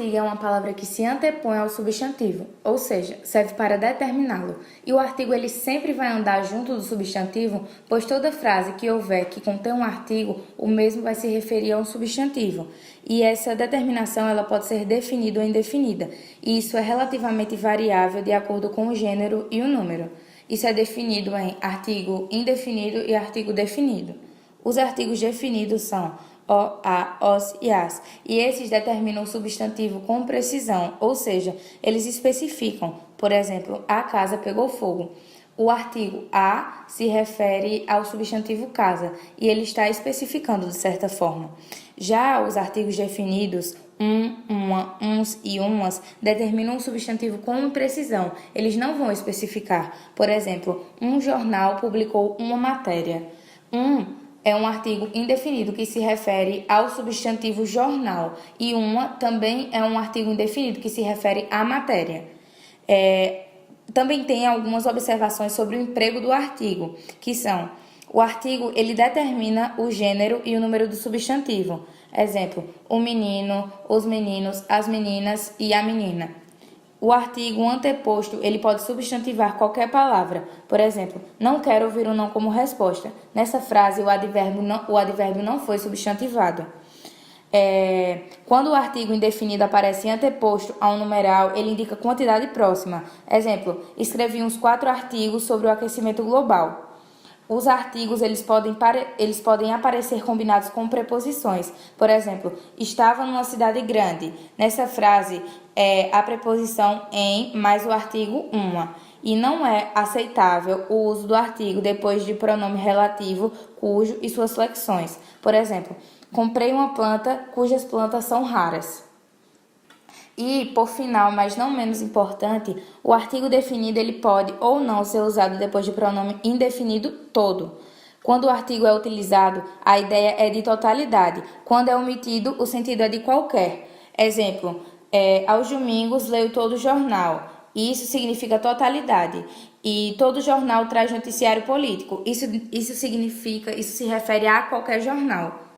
artigo é uma palavra que se antepõe ao substantivo, ou seja, serve para determiná-lo. E o artigo ele sempre vai andar junto do substantivo, pois toda frase que houver que contém um artigo, o mesmo vai se referir a um substantivo. E essa determinação ela pode ser definida ou indefinida, e isso é relativamente variável de acordo com o gênero e o número. Isso é definido em artigo indefinido e artigo definido. Os artigos definidos são o, a, os e as, e esses determinam o substantivo com precisão, ou seja, eles especificam, por exemplo, a casa pegou fogo. O artigo a se refere ao substantivo casa, e ele está especificando de certa forma. Já os artigos definidos, uma, uns e umas, determinam o substantivo com precisão, eles não vão especificar. Por exemplo, um jornal publicou uma matéria. É um artigo indefinido que se refere ao substantivo jornal e uma também é um artigo indefinido que se refere à matéria. Também tem algumas observações sobre o emprego do artigo, que são: o artigo ele determina o gênero e o número do substantivo. Exemplo, o menino, os meninos, as meninas e a menina. O artigo anteposto, ele pode substantivar qualquer palavra. Por exemplo, não quero ouvir um não como resposta. Nessa frase, o advérbio não foi substantivado. Quando o artigo indefinido aparece anteposto a um numeral, ele indica quantidade próxima. Exemplo, escrevi uns 4 artigos sobre o aquecimento global. Os artigos eles podem aparecer combinados com preposições. Por exemplo, estava numa cidade grande. Nessa frase, a preposição em mais o artigo uma. E não é aceitável o uso do artigo depois de pronome relativo, cujo e suas flexões. Por exemplo, comprei uma planta cujas plantas são raras. E, por final, mas não menos importante, o artigo definido ele pode ou não ser usado depois de pronome indefinido todo. Quando o artigo é utilizado, a ideia é de totalidade. Quando é omitido, o sentido é de qualquer. Exemplo, aos domingos leio todo o jornal. Isso significa totalidade. E todo jornal traz noticiário político. Isso se refere a qualquer jornal.